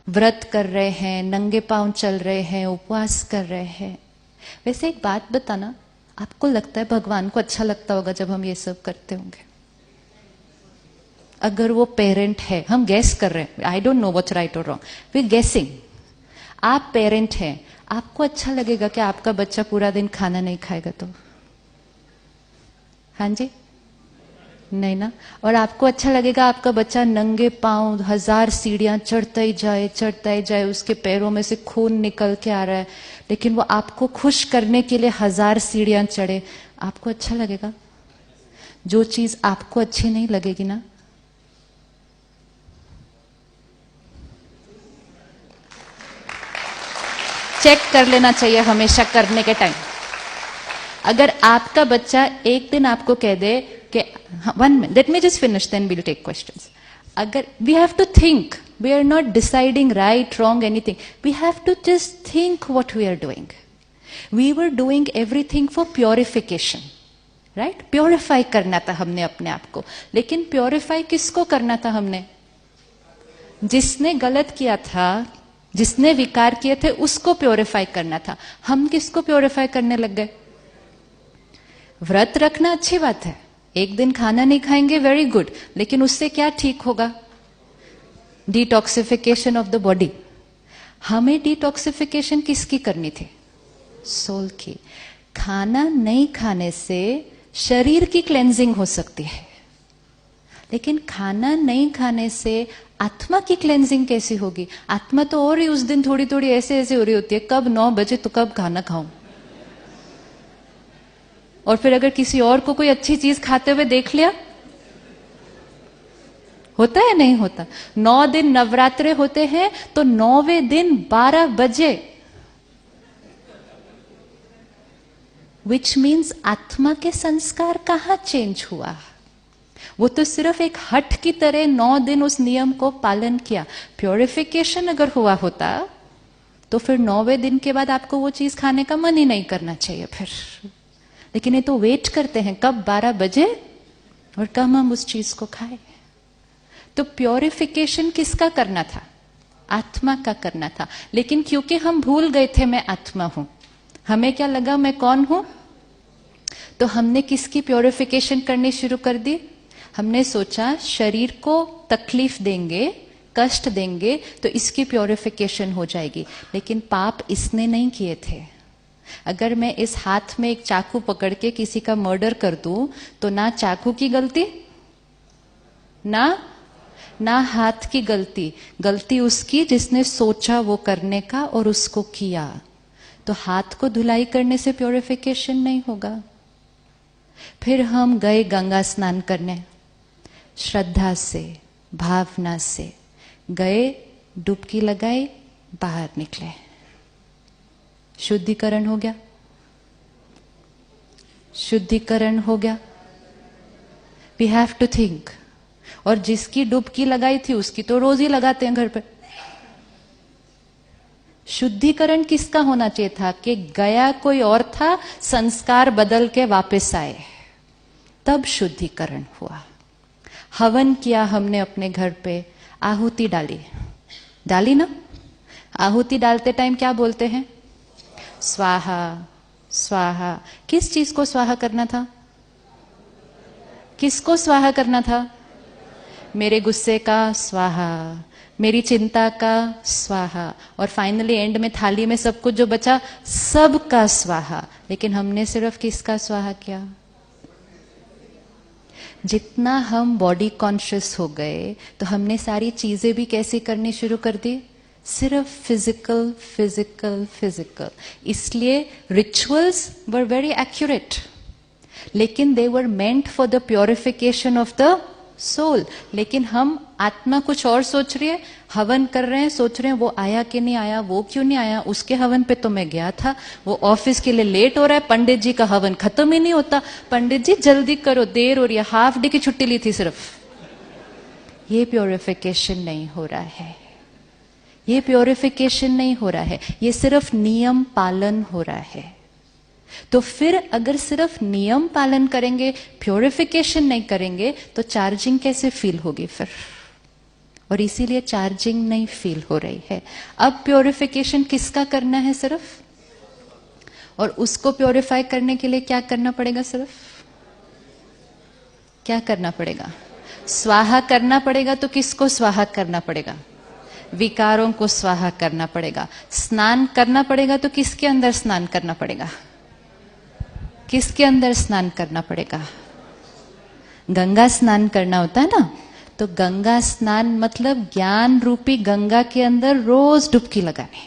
व्रत कर रहे हैं, नंगे पांव चल रहे हैं, उपवास कर रहे हैं। वैसे एक बात बताना, आपको लगता है भगवान को अच्छा लगता होगा जब हम ये सब करते होंगे? अगर वो पेरेंट है, हम गैस कर रहे हैं, I don't know what's right और रॉन्ग, वी गेसिंग, आप पेरेंट हैं, आपको अच्छा लगेगा कि आपका बच्चा पूरा दिन खाना नहीं खाएगा? तो हाँ जी, नहीं ना। और आपको अच्छा लगेगा आपका बच्चा नंगे पांव 1000 सीढ़ियां चढ़ता ही जाए, उसके पैरों में से खून निकल के आ रहा है, लेकिन वो आपको खुश करने के लिए 1000 सीढ़ियां चढ़े, आपको अच्छा लगेगा? जो चीज आपको अच्छी नहीं लगेगी ना, चेक कर लेना चाहिए हमेशा करने के टाइम। अगर आपका बच्चा एक दिन आपको कह दे कि one minute, let me just finish, then we'll take questions. अगर we have to think, we are not deciding right wrong anything, we have to just think what we are doing. We were doing everything for purification, right? Purify करना था हमने अपने आप को, लेकिन purify किसको करना था हमने? जिसने गलत किया था, जिसने विकार किए थे, उसको प्योरिफाई करना था। हम किसको प्योरिफाई करने लग गए? व्रत रखना अच्छी बात है, एक दिन खाना नहीं खाएंगे, वेरी गुड, लेकिन उससे क्या ठीक होगा? Detoxification of the body. हमें डिटॉक्सिफिकेशन किसकी करनी थी? सोल की। खाना नहीं खाने से शरीर की क्लेंजिंग हो सकती है, लेकिन खाना नहीं खाने से आत्मा की क्लेंजिंग कैसी होगी? आत्मा तो और ही उस दिन थोड़ी थोड़ी ऐसे ऐसे हो रही होती है, कब 9 बजे तो कब खाना खाऊं। और फिर अगर किसी और को कोई अच्छी चीज खाते हुए देख लिया, होता है नहीं होता? 9 दिन नवरात्रे होते हैं तो 9वें दिन 12 बजे, विच मीन्स आत्मा के संस्कार कहां चेंज हुआ? वो तो सिर्फ एक हट की तरह 9 दिन उस नियम को पालन किया। प्योरिफिकेशन अगर हुआ होता तो फिर 9वें दिन के बाद आपको वो चीज खाने का मन ही नहीं करना चाहिए फिर। लेकिन ये तो वेट करते हैं कब 12 बजे और कब हम उस चीज को खाएं। तो प्योरिफिकेशन किसका करना था? आत्मा का करना था। लेकिन क्योंकि हम भूल गए थे मैं आत्मा हूं, हमें क्या लगा मैं कौन हूं, तो हमने किसकी प्योरिफिकेशन करनी शुरू कर दी? हमने सोचा शरीर को तकलीफ देंगे, कष्ट देंगे तो इसकी प्योरिफिकेशन हो जाएगी। लेकिन पाप इसने नहीं किए थे। अगर मैं इस हाथ में एक चाकू पकड़ के किसी का मर्डर कर दूं तो ना चाकू की गलती, ना हाथ की गलती, गलती उसकी जिसने सोचा वो करने का और उसको किया। तो हाथ को धुलाई करने से प्योरिफिकेशन नहीं होगा। फिर हम गए गंगा स्नान करने, श्रद्धा से, भावना से गए, डुबकी लगाई, बाहर निकले, शुद्धिकरण हो गया, शुद्धिकरण हो गया। We have to think. और जिसकी डुबकी लगाई थी उसकी तो रोज ही लगाते हैं घर पे। शुद्धिकरण किसका होना चाहिए था? कि गया कोई और था, संस्कार बदल के वापस आए, तब शुद्धिकरण हुआ। हवन किया हमने अपने घर पे, आहुति डाली ना। आहुति डालते टाइम क्या बोलते हैं? स्वाहा स्वाहा। किस चीज को स्वाहा करना था? किसको स्वाहा करना था? मेरे गुस्से का स्वाहा, मेरी चिंता का स्वाहा, और फाइनली एंड में थाली में सब कुछ जो बचा सब का स्वाहा। लेकिन हमने सिर्फ किसका स्वाहा किया? जितना हम बॉडी कॉन्शियस हो गए तो हमने सारी चीजें भी कैसी करनी शुरू कर दी? सिर्फ फिजिकल फिजिकल फिजिकल। इसलिए रिचुअल्स वर वेरी एक्यूरेट, लेकिन they were meant for the purification of the soul. लेकिन हम आत्मा कुछ और सोच रही है, हवन कर रहे हैं, सोच रहे हैं वो आया कि नहीं आया, वो क्यों नहीं आया, उसके हवन पे तो मैं गया था, वो ऑफिस के लिए लेट हो रहा है, पंडित जी का हवन खत्म ही नहीं होता, पंडित जी जल्दी करो, देर हो रही है, हाफ डे की छुट्टी ली थी सिर्फ। ये प्योरिफिकेशन नहीं हो रहा है, ये प्योरिफिकेशन नहीं हो रहा है, ये सिर्फ नियम पालन हो रहा है। तो फिर अगर सिर्फ नियम पालन करेंगे, प्योरिफिकेशन नहीं करेंगे, तो चार्जिंग कैसे फील होगी? फिर और इसीलिए चार्जिंग नहीं फील हो रही है। अब प्योरिफिकेशन किसका करना है सिर्फ, और उसको प्योरीफाई करने के लिए क्या करना पड़ेगा, सिर्फ क्या करना पड़ेगा, स्वाहा करना पड़ेगा। तो किसको स्वाहा करना पड़ेगा, विकारों को स्वाहा करना पड़ेगा। स्नान करना पड़ेगा तो किसके अंदर स्नान करना पड़ेगा, किसके अंदर स्नान करना पड़ेगा, गंगा स्नान करना होता है ना। तो गंगा स्नान मतलब ज्ञान रूपी गंगा के अंदर रोज डुबकी लगानी।